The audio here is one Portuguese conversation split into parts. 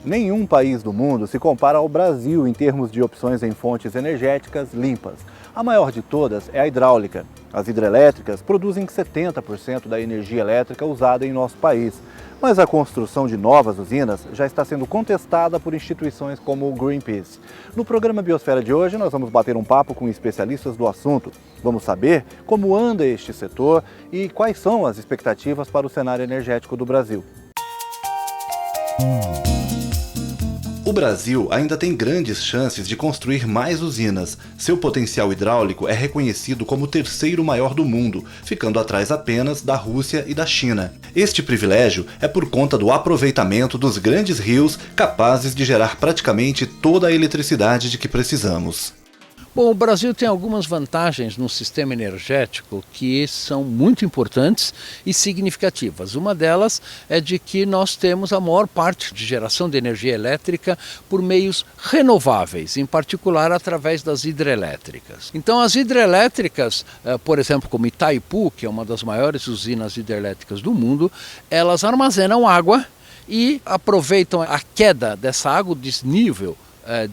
Nenhum país do mundo se compara ao Brasil em termos de opções em fontes energéticas limpas. A maior de todas é a hidráulica. As hidrelétricas produzem 70% da energia elétrica usada em nosso país. Mas a construção de novas usinas já está sendo contestada por instituições como o Greenpeace. No programa Biosfera de hoje, nós vamos bater um papo com especialistas do assunto. Vamos saber como anda este setor e quais são as expectativas para o cenário energético do Brasil. O Brasil ainda tem grandes chances de construir mais usinas. Seu potencial hidráulico é reconhecido como o terceiro maior do mundo, ficando atrás apenas da Rússia e da China. Este privilégio é por conta do aproveitamento dos grandes rios capazes de gerar praticamente toda a eletricidade de que precisamos. Bom, o Brasil tem algumas vantagens no sistema energético que são muito importantes e significativas. Uma delas é de que nós temos a maior parte de geração de energia elétrica por meios renováveis, em particular através das hidrelétricas. Então as hidrelétricas, por exemplo, como Itaipu, que é uma das maiores usinas hidrelétricas do mundo, elas armazenam água e aproveitam a queda dessa água, o desnível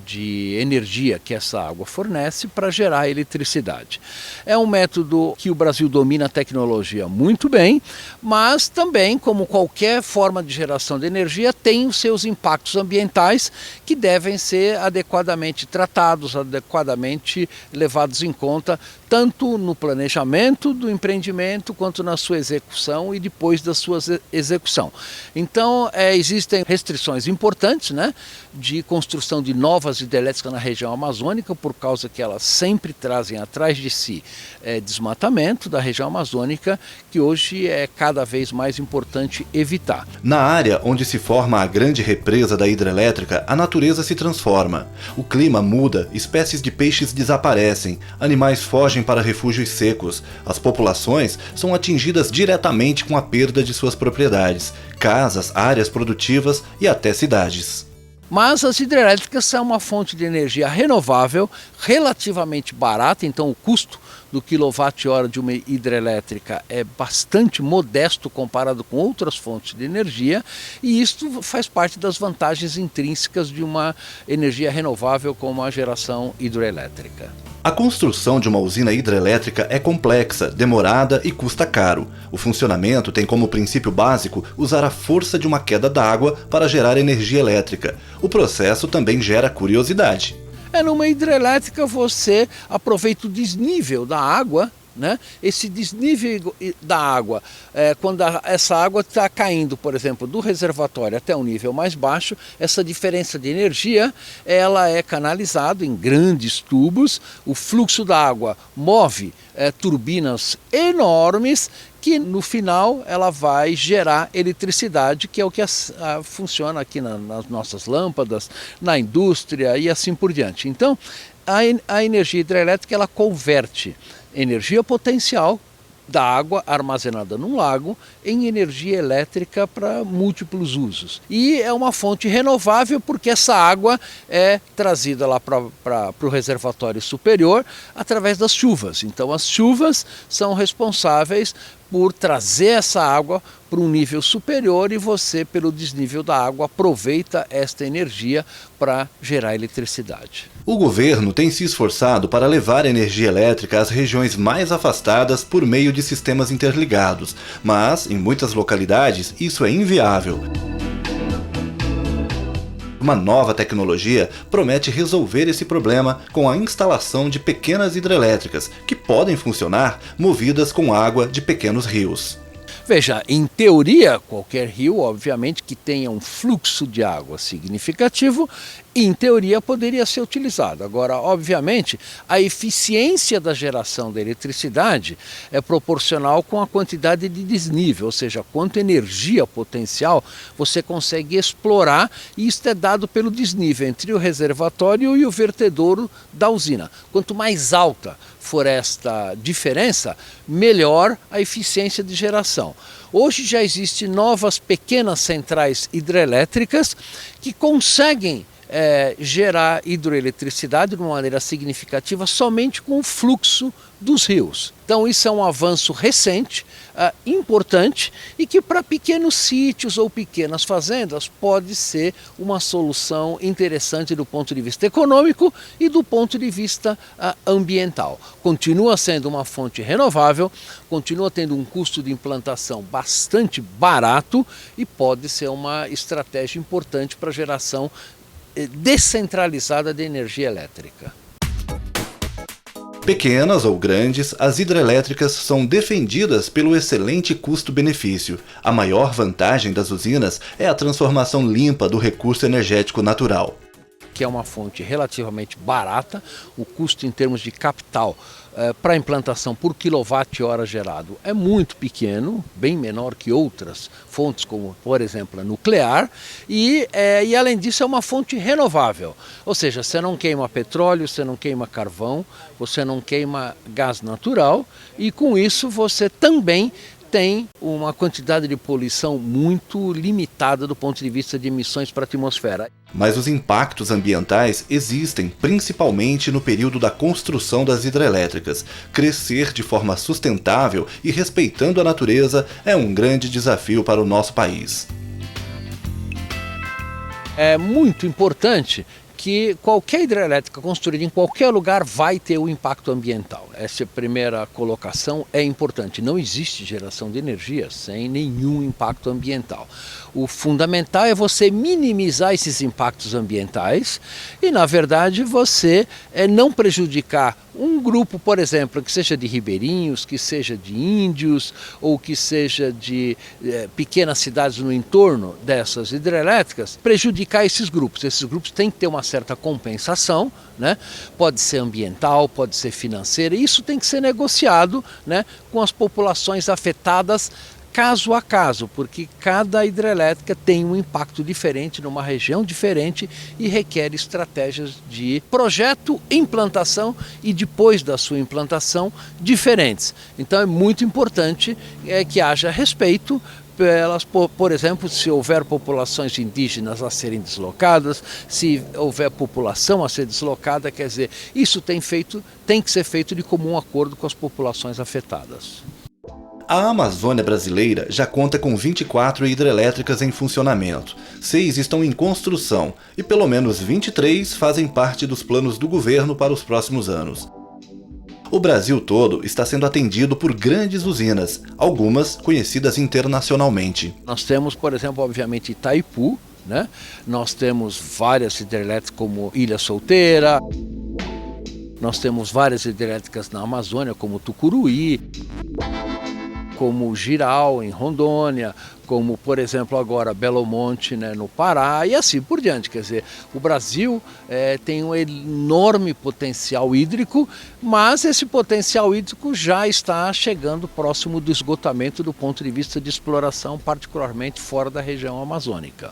de energia que essa água fornece para gerar eletricidade. É um método que o Brasil domina a tecnologia muito bem, mas também, como qualquer forma de geração de energia, tem os seus impactos ambientais que devem ser adequadamente tratados, adequadamente levados em conta, tanto no planejamento do empreendimento quanto na sua execução e depois da sua execução. Então, existem restrições importantes, de construção de novas hidrelétricas na região amazônica, por causa que elas sempre trazem atrás de si desmatamento da região amazônica, que hoje é cada vez mais importante evitar. Na área onde se forma a grande represa da hidrelétrica, a natureza se transforma. O clima muda, espécies de peixes desaparecem, animais fogem para refúgios secos. As populações são atingidas diretamente com a perda de suas propriedades, casas, áreas produtivas e até cidades. Mas as hidrelétricas são uma fonte de energia renovável, relativamente barata, então o custo do quilowatt-hora de uma hidrelétrica é bastante modesto comparado com outras fontes de energia, e isso faz parte das vantagens intrínsecas de uma energia renovável como a geração hidrelétrica. A construção de uma usina hidrelétrica é complexa, demorada e custa caro. O funcionamento tem como princípio básico usar a força de uma queda d'água para gerar energia elétrica. O processo também gera curiosidade. Numa hidrelétrica você aproveita o desnível da água, Esse desnível da água, quando essa água está caindo, por exemplo, do reservatório até um nível mais baixo, essa diferença de energia ela é canalizada em grandes tubos, o fluxo da água move turbinas enormes que no final ela vai gerar eletricidade, que é o que funciona aqui nas nossas lâmpadas, na indústria e assim por diante. Então, a energia hidrelétrica ela converte energia potencial da água armazenada num lago em energia elétrica para múltiplos usos. E é uma fonte renovável porque essa água é trazida lá para o reservatório superior através das chuvas. Então as chuvas são responsáveis por trazer essa água para um nível superior e você, pelo desnível da água, aproveita esta energia para gerar eletricidade. O governo tem se esforçado para levar a energia elétrica às regiões mais afastadas por meio de sistemas interligados, mas, em muitas localidades, isso é inviável. Uma nova tecnologia promete resolver esse problema com a instalação de pequenas hidrelétricas, que podem funcionar movidas com água de pequenos rios. Veja, em teoria, qualquer rio, obviamente, que tenha um fluxo de água significativo, em teoria poderia ser utilizado. Agora, obviamente, a eficiência da geração da eletricidade é proporcional com a quantidade de desnível, ou seja, quanto energia potencial você consegue explorar, e isto é dado pelo desnível entre o reservatório e o vertedouro da usina. Quanto mais alta for esta diferença, melhor a eficiência de geração. Hoje já existem novas pequenas centrais hidrelétricas que conseguem gerar hidroeletricidade de uma maneira significativa somente com o fluxo dos rios. Então isso é um avanço recente, importante, e que para pequenos sítios ou pequenas fazendas pode ser uma solução interessante do ponto de vista econômico e do ponto de vista ambiental. Continua sendo uma fonte renovável, continua tendo um custo de implantação bastante barato e pode ser uma estratégia importante para a geração descentralizada de energia elétrica. Pequenas ou grandes, as hidrelétricas são defendidas pelo excelente custo-benefício. A maior vantagem das usinas é a transformação limpa do recurso energético natural, que é uma fonte relativamente barata. O custo em termos de capital para a implantação por quilowatt-hora gerado é muito pequeno, bem menor que outras fontes, como por exemplo a nuclear, e além disso é uma fonte renovável, ou seja, você não queima petróleo, você não queima carvão, você não queima gás natural, e com isso você também tem uma quantidade de poluição muito limitada do ponto de vista de emissões para a atmosfera. Mas os impactos ambientais existem principalmente no período da construção das hidrelétricas. Crescer de forma sustentável e respeitando a natureza é um grande desafio para o nosso país. É muito importante que qualquer hidrelétrica construída em qualquer lugar vai ter o impacto ambiental. Essa primeira colocação é importante. Não existe geração de energia sem nenhum impacto ambiental. O fundamental é você minimizar esses impactos ambientais e, na verdade, você não prejudicar um grupo, por exemplo, que seja de ribeirinhos, que seja de índios ou que seja de pequenas cidades no entorno dessas hidrelétricas, prejudicar esses grupos. Esses grupos têm que ter uma certa compensação, né? Pode ser ambiental, pode ser financeira, e isso tem que ser negociado, né, com as populações afetadas caso a caso, porque cada hidrelétrica tem um impacto diferente numa região diferente e requer estratégias de projeto, implantação e depois da sua implantação diferentes. Então é muito importante que haja respeito pelas, por exemplo, se houver populações indígenas a serem deslocadas, se houver população a ser deslocada, quer dizer, isso tem que ser feito de comum acordo com as populações afetadas. A Amazônia brasileira já conta com 24 hidrelétricas em funcionamento, 6 estão em construção e pelo menos 23 fazem parte dos planos do governo para os próximos anos. O Brasil todo está sendo atendido por grandes usinas, algumas conhecidas internacionalmente. Nós temos, por exemplo, obviamente Itaipu, né? Nós temos várias hidrelétricas como Ilha Solteira, nós temos várias hidrelétricas na Amazônia como Tucuruí, como Jirau, em Rondônia, como, por exemplo, agora Belo Monte, né, no Pará, e assim por diante. Quer dizer, o Brasil tem um enorme potencial hídrico, mas esse potencial hídrico já está chegando próximo do esgotamento do ponto de vista de exploração, particularmente fora da região amazônica.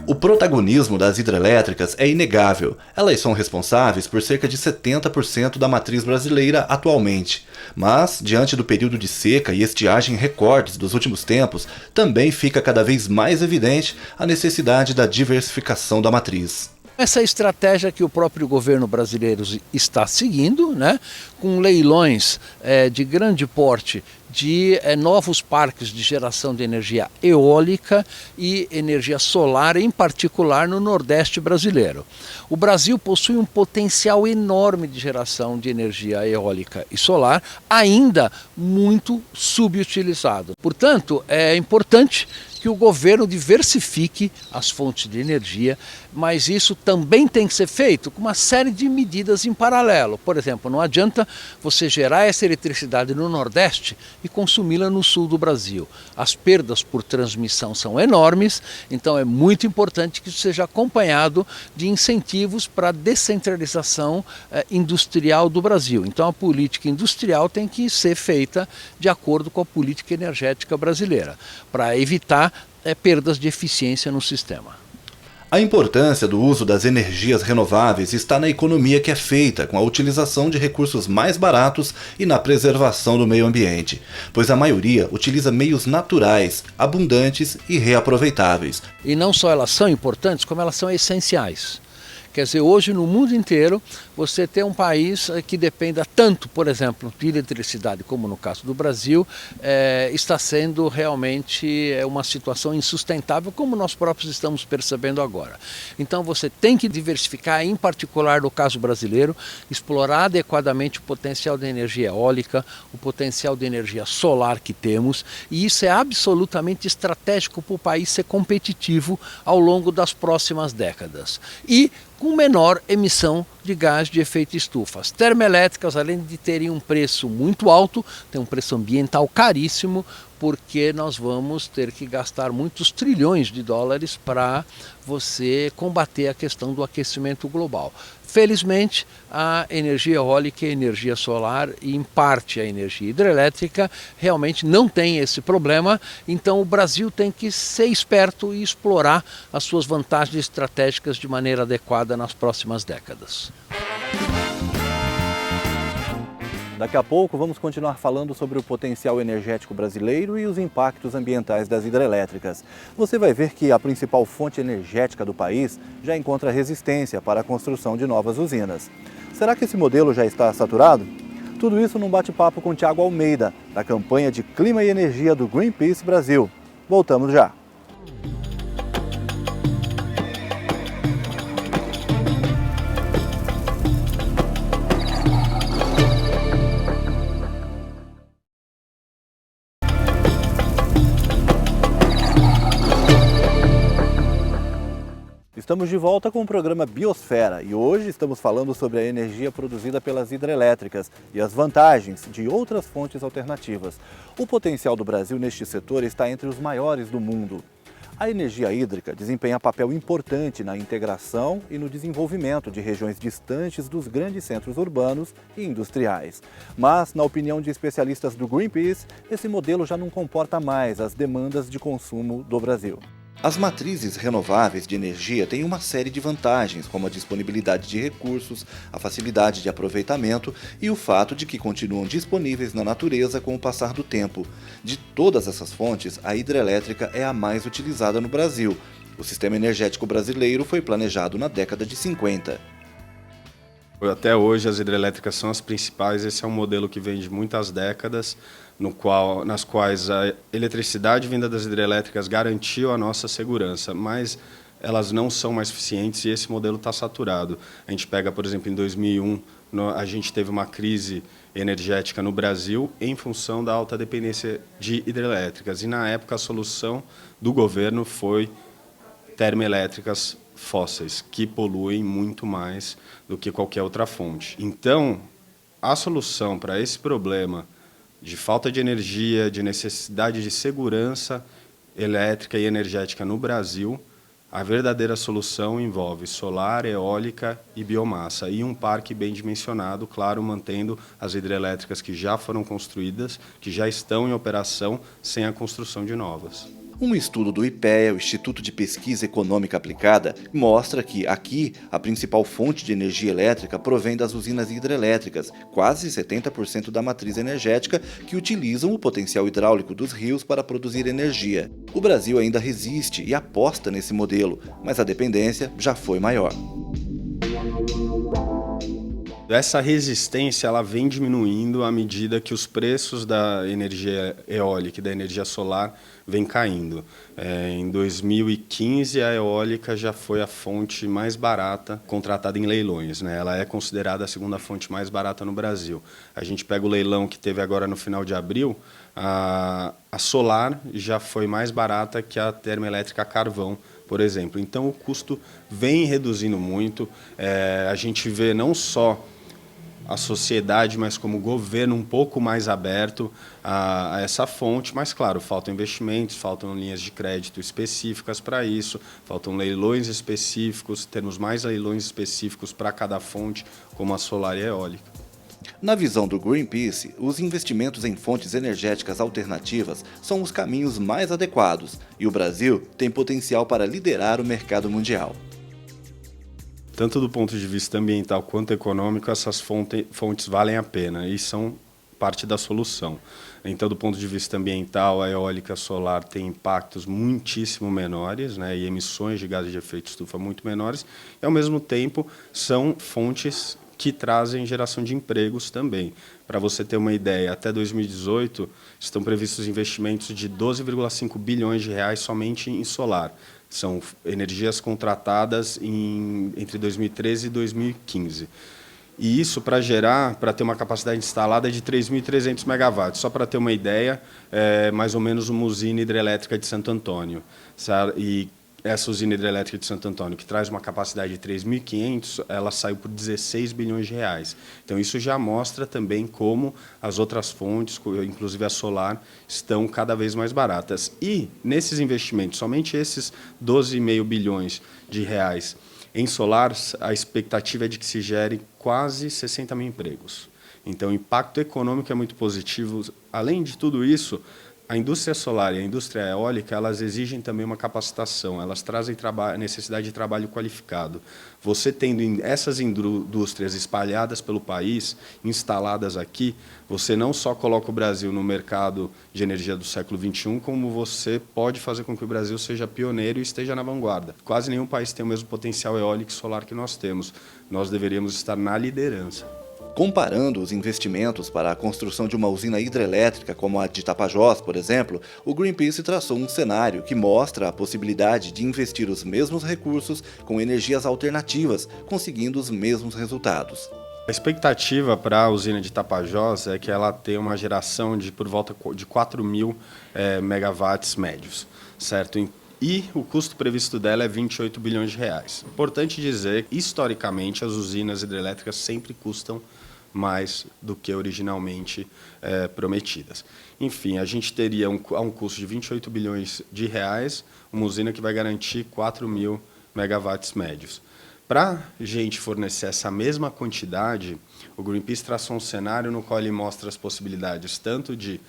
O protagonismo das hidrelétricas é inegável. Elas são responsáveis por cerca de 70% da matriz brasileira atualmente. Mas, diante do período de seca e estiagem recordes dos últimos tempos, também fica cada vez mais evidente a necessidade da diversificação da matriz. Essa estratégia que o próprio governo brasileiro está seguindo, né, com leilões de grande porte de novos parques de geração de energia eólica e energia solar, em particular no Nordeste brasileiro. O Brasil possui um potencial enorme de geração de energia eólica e solar, ainda muito subutilizado. Portanto, é importante que que o governo diversifique as fontes de energia, mas isso também tem que ser feito com uma série de medidas em paralelo. Por exemplo, não adianta você gerar essa eletricidade no Nordeste e consumi-la no sul do Brasil. As perdas por transmissão são enormes, então é muito importante que isso seja acompanhado de incentivos para a descentralização industrial do Brasil. Então a política industrial tem que ser feita de acordo com a política energética brasileira, para evitar perdas de eficiência no sistema. A importância do uso das energias renováveis está na economia que é feita com a utilização de recursos mais baratos e na preservação do meio ambiente, pois a maioria utiliza meios naturais, abundantes e reaproveitáveis. E não só elas são importantes, como elas são essenciais. Quer dizer, hoje no mundo inteiro você tem um país que dependa tanto, por exemplo, de eletricidade, como no caso do Brasil, está sendo realmente uma situação insustentável, como nós próprios estamos percebendo agora. Então você tem que diversificar, em particular no caso brasileiro, explorar adequadamente o potencial de energia eólica, o potencial de energia solar que temos, e isso é absolutamente estratégico para o país ser competitivo ao longo das próximas décadas. E com menor emissão de gás de efeito estufa. As termoelétricas, além de terem um preço muito alto, tem um preço ambiental caríssimo, porque nós vamos ter que gastar muitos trilhões de dólares para você combater a questão do aquecimento global. Felizmente, a energia eólica e a energia solar, e em parte a energia hidrelétrica, realmente não tem esse problema, então o Brasil tem que ser esperto e explorar as suas vantagens estratégicas de maneira adequada nas próximas décadas. Daqui a pouco vamos continuar falando sobre o potencial energético brasileiro e os impactos ambientais das hidrelétricas. Você vai ver que a principal fonte energética do país já encontra resistência para a construção de novas usinas. Será que esse modelo já está saturado? Tudo isso num bate-papo com Tiago Almeida, da campanha de Clima e Energia do Greenpeace Brasil. Voltamos já. Estamos de volta com o programa Biosfera e hoje estamos falando sobre a energia produzida pelas hidrelétricas e as vantagens de outras fontes alternativas. O potencial do Brasil neste setor está entre os maiores do mundo. A energia hídrica desempenha papel importante na integração e no desenvolvimento de regiões distantes dos grandes centros urbanos e industriais. Mas, na opinião de especialistas do Greenpeace, esse modelo já não comporta mais as demandas de consumo do Brasil. As matrizes renováveis de energia têm uma série de vantagens, como a disponibilidade de recursos, a facilidade de aproveitamento e o fato de que continuam disponíveis na natureza com o passar do tempo. De todas essas fontes, a hidrelétrica é a mais utilizada no Brasil. O sistema energético brasileiro foi planejado na década de 50. Até hoje as hidrelétricas são as principais, esse é um modelo que vem de muitas décadas, nas quais a eletricidade vinda das hidrelétricas garantiu a nossa segurança, mas elas não são mais eficientes e esse modelo está saturado. A gente pega, por exemplo, em 2001, a gente teve uma crise energética no Brasil em função da alta dependência de hidrelétricas, e na época a solução do governo foi termoelétricas fósseis, que poluem muito mais do que qualquer outra fonte. Então, a solução para esse problema de falta de energia, de necessidade de segurança elétrica e energética no Brasil, a verdadeira solução envolve solar, eólica e biomassa, e um parque bem dimensionado, claro, mantendo as hidrelétricas que já foram construídas, que já estão em operação, sem a construção de novas. Um estudo do IPEA, o Instituto de Pesquisa Econômica Aplicada, mostra que aqui a principal fonte de energia elétrica provém das usinas hidrelétricas, quase 70% da matriz energética que utilizam o potencial hidráulico dos rios para produzir energia. O Brasil ainda resiste e aposta nesse modelo, mas a dependência já foi maior. Essa resistência ela vem diminuindo à medida que os preços da energia eólica e da energia solar vêm caindo. Em 2015, a eólica já foi a fonte mais barata contratada em leilões, né? Ela é considerada a segunda fonte mais barata no Brasil. A gente pega o leilão que teve agora no final de abril, a solar já foi mais barata que a termoelétrica a carvão, por exemplo. Então, o custo vem reduzindo muito. A gente vê não só a sociedade, mas como o governo um pouco mais aberto a essa fonte, mas claro, faltam investimentos, faltam linhas de crédito específicas para isso, faltam leilões específicos, termos mais leilões específicos para cada fonte, como a solar e a eólica. Na visão do Greenpeace, os investimentos em fontes energéticas alternativas são os caminhos mais adequados e o Brasil tem potencial para liderar o mercado mundial. Tanto do ponto de vista ambiental quanto econômico, essas fontes valem a pena e são parte da solução. Então, do ponto de vista ambiental, a eólica solar tem impactos muitíssimo menores, né, e emissões de gases de efeito estufa muito menores, e, ao mesmo tempo, são fontes que trazem geração de empregos também. Para você ter uma ideia, até 2018 estão previstos investimentos de 12,5 bilhões de reais somente em solar. São energias contratadas entre 2013 e 2015. E isso para ter uma capacidade instalada de 3.300 megawatts. Só para ter uma ideia, é mais ou menos uma usina hidrelétrica de Santo Antônio. E essa usina hidrelétrica de Santo Antônio, que traz uma capacidade de 3.500, ela saiu por 16 bilhões de reais. Então, isso já mostra também como as outras fontes, inclusive a solar, estão cada vez mais baratas. E, nesses investimentos, somente esses 12,5 bilhões de reais em solar, a expectativa é de que se gere quase 60 mil empregos. Então, o impacto econômico é muito positivo. Além de tudo isso, a indústria solar e a indústria eólica, elas exigem também uma capacitação, elas trazem necessidade de trabalho qualificado. Você tendo essas indústrias espalhadas pelo país, instaladas aqui, você não só coloca o Brasil no mercado de energia do século XXI, como você pode fazer com que o Brasil seja pioneiro e esteja na vanguarda. Quase nenhum país tem o mesmo potencial eólico e solar que nós temos. Nós deveríamos estar na liderança. Comparando os investimentos para a construção de uma usina hidrelétrica como a de Tapajós, por exemplo, o Greenpeace traçou um cenário que mostra a possibilidade de investir os mesmos recursos com energias alternativas, conseguindo os mesmos resultados. A expectativa para a usina de Tapajós é que ela tenha uma geração de por volta de 4.000 megawatts médios, certo? E o custo previsto dela é 28 bilhões de reais. Importante dizer que, historicamente, as usinas hidrelétricas sempre custam mais do que originalmente prometidas. Enfim, a gente teria a um custo de 28 bilhões de reais, uma usina que vai garantir 4.000 megawatts médios. Para a gente fornecer essa mesma quantidade, o Greenpeace traçou um cenário no qual ele mostra as possibilidades tanto de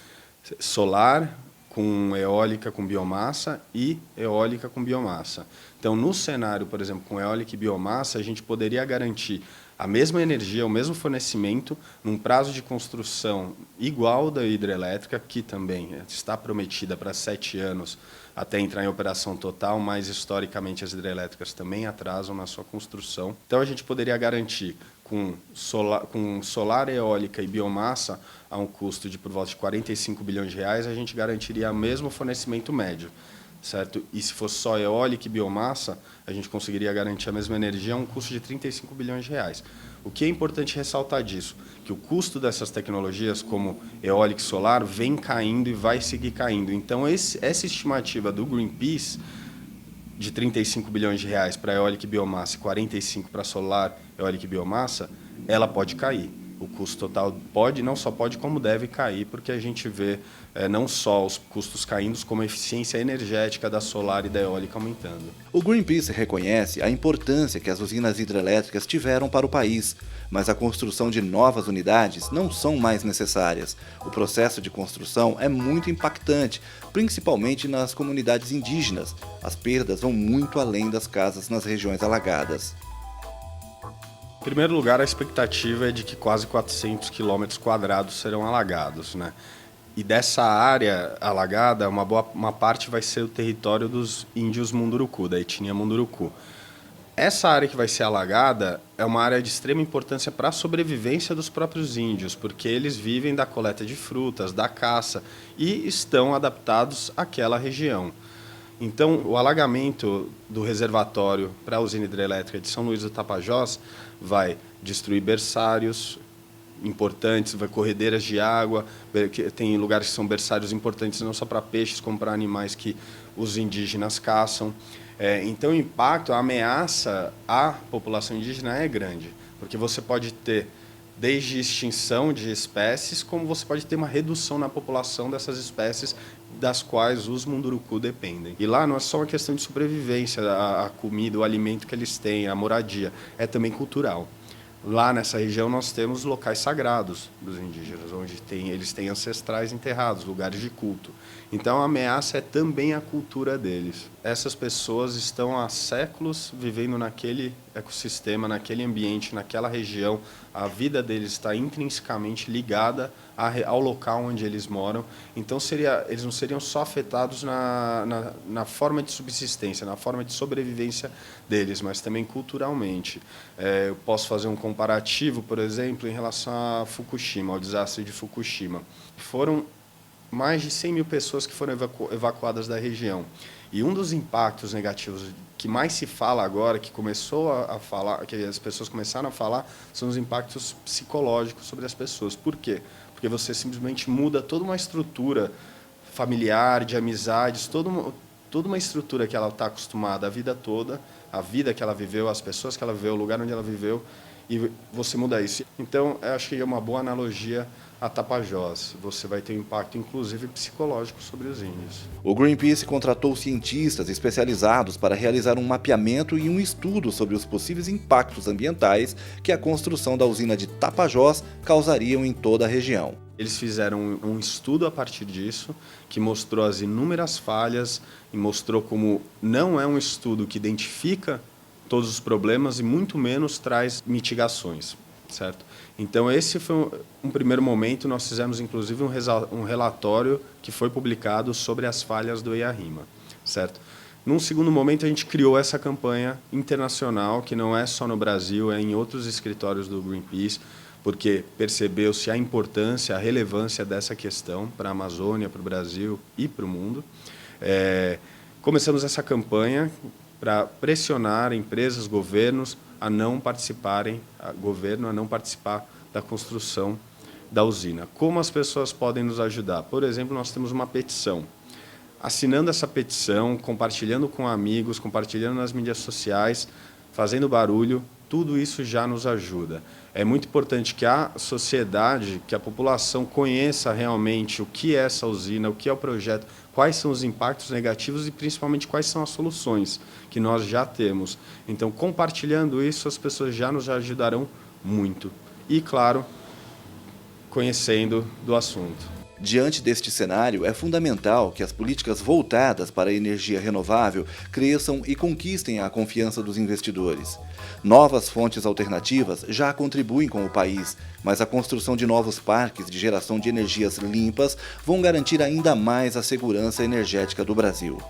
solar, com eólica com biomassa e eólica com biomassa. Então, no cenário, por exemplo, com eólica e biomassa, a gente poderia garantir a mesma energia, o mesmo fornecimento, num prazo de construção igual da hidrelétrica, que também está prometida para 7 anos até entrar em operação total, mas historicamente as hidrelétricas também atrasam na sua construção. Então, a gente poderia garantir com solar, eólica e biomassa, a um custo de por volta de 45 bilhões de reais, a gente garantiria o mesmo fornecimento médio, certo? E se fosse só eólica e biomassa, a gente conseguiria garantir a mesma energia a um custo de 35 bilhões de reais. O que é importante ressaltar disso? Que o custo dessas tecnologias, como eólica e solar, vem caindo e vai seguir caindo. Então, essa estimativa do Greenpeace, de 35 bilhões de reais para eólica e biomassa e 45 para solar, eólica e biomassa, ela pode cair. O custo total não só pode, como deve cair, porque a gente vê não só os custos caindo, como a eficiência energética da solar e da eólica aumentando. O Greenpeace reconhece a importância que as usinas hidrelétricas tiveram para o país, mas a construção de novas unidades não são mais necessárias. O processo de construção é muito impactante, principalmente nas comunidades indígenas. As perdas vão muito além das casas nas regiões alagadas. Em primeiro lugar, a expectativa é de que quase 400 quilômetros quadrados serão alagados, né? E dessa área alagada, uma parte vai ser o território dos índios Munduruku, da etnia Munduruku. Essa área que vai ser alagada é uma área de extrema importância para a sobrevivência dos próprios índios, porque eles vivem da coleta de frutas, da caça e estão adaptados àquela região. Então, o alagamento do reservatório para a usina hidrelétrica de São Luís do Tapajós vai destruir berçários importantes, vai corredeiras de água, tem lugares que são berçários importantes não só para peixes, como para animais que os indígenas caçam. Então, o impacto, a ameaça à população indígena é grande, porque você pode ter desde extinção de espécies, como você pode ter uma redução na população dessas espécies das quais os Munduruku dependem. E lá não é só uma questão de sobrevivência, a comida, o alimento que eles têm, a moradia, é também cultural. Lá nessa região nós temos locais sagrados dos indígenas, onde eles têm ancestrais enterrados, lugares de culto. Então a ameaça é também a cultura deles. Essas pessoas estão há séculos vivendo naquele ecossistema, naquele ambiente, naquela região. A vida deles está intrinsecamente ligada ao local onde eles moram. Então eles não seriam só afetados na forma de subsistência, na forma de sobrevivência deles, mas também culturalmente. Eu posso fazer um comparativo, por exemplo, em relação a Fukushima, ao desastre de Fukushima. Foram mais de 100 mil pessoas que foram evacuadas da região. E um dos impactos negativos que mais se fala agora, que começou a falar, que as pessoas começaram a falar, são os impactos psicológicos sobre as pessoas. Por quê? Porque você simplesmente muda toda uma estrutura familiar, de amizades, toda uma estrutura que ela está acostumada a vida toda, a vida que ela viveu, as pessoas que ela viveu, o lugar onde ela viveu, e você muda isso. Então, eu acho que é uma boa analogia a Tapajós. Você vai ter um impacto, inclusive, psicológico sobre os índios. O Greenpeace contratou cientistas especializados para realizar um mapeamento e um estudo sobre os possíveis impactos ambientais que a construção da usina de Tapajós causariam em toda a região. Eles fizeram um estudo a partir disso, que mostrou as inúmeras falhas e mostrou como não é um estudo que identifica todos os problemas e muito menos traz mitigações, certo? Então, esse foi um primeiro momento. Nós fizemos, inclusive, um relatório que foi publicado sobre as falhas do EIA-RIMA, certo? Num segundo momento, a gente criou essa campanha internacional, que não é só no Brasil, é em outros escritórios do Greenpeace, porque percebeu-se a importância, a relevância dessa questão para a Amazônia, para o Brasil e para o mundo. Começamos essa campanha para pressionar empresas, governos a não participar da construção da usina. Como as pessoas podem nos ajudar? Por exemplo, nós temos uma petição. Assinando essa petição, compartilhando com amigos, compartilhando nas mídias sociais, fazendo barulho, tudo isso já nos ajuda. É muito importante que a sociedade, que a população conheça realmente o que é essa usina, o que é o projeto, quais são os impactos negativos e, principalmente, quais são as soluções que nós já temos. Então, compartilhando isso, as pessoas já nos ajudarão muito. E, claro, conhecendo do assunto. Diante deste cenário, é fundamental que as políticas voltadas para a energia renovável cresçam e conquistem a confiança dos investidores. Novas fontes alternativas já contribuem com o país, mas a construção de novos parques de geração de energias limpas vão garantir ainda mais a segurança energética do Brasil.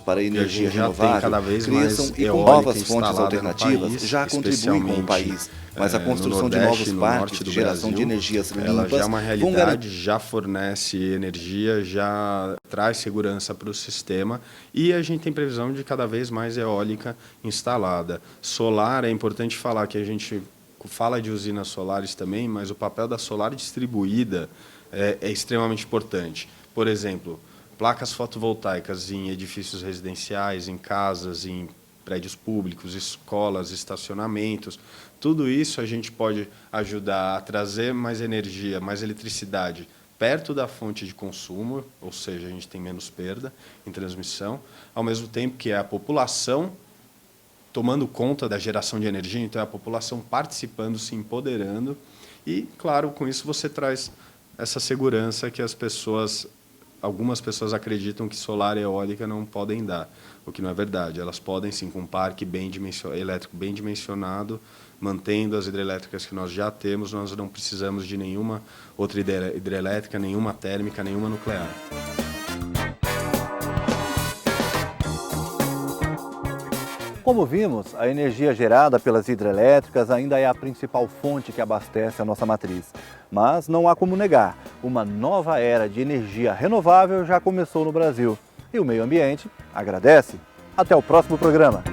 Para a energia renovável cresçam e com novas fontes alternativas já contribuem com o país. Mas a construção de novos parques de geração de energias limpas já é uma realidade, já fornece energia, já traz segurança para o sistema e a gente tem previsão de cada vez mais eólica instalada. Solar, é importante falar que a gente fala de usinas solares também, mas o papel da solar distribuída é extremamente importante. Por exemplo, placas fotovoltaicas em edifícios residenciais, em casas, em prédios públicos, escolas, estacionamentos, tudo isso a gente pode ajudar a trazer mais energia, mais eletricidade perto da fonte de consumo, ou seja, a gente tem menos perda em transmissão, ao mesmo tempo que é a população tomando conta da geração de energia, então é a população participando, se empoderando e, claro, com isso você traz essa segurança que algumas pessoas acreditam que solar e eólica não podem dar, o que não é verdade. Elas podem sim, com um parque elétrico bem dimensionado, mantendo as hidrelétricas que nós já temos, nós não precisamos de nenhuma outra hidrelétrica, nenhuma térmica, nenhuma nuclear. Como vimos, a energia gerada pelas hidrelétricas ainda é a principal fonte que abastece a nossa matriz. Mas não há como negar, uma nova era de energia renovável já começou no Brasil. E o meio ambiente agradece. Até o próximo programa.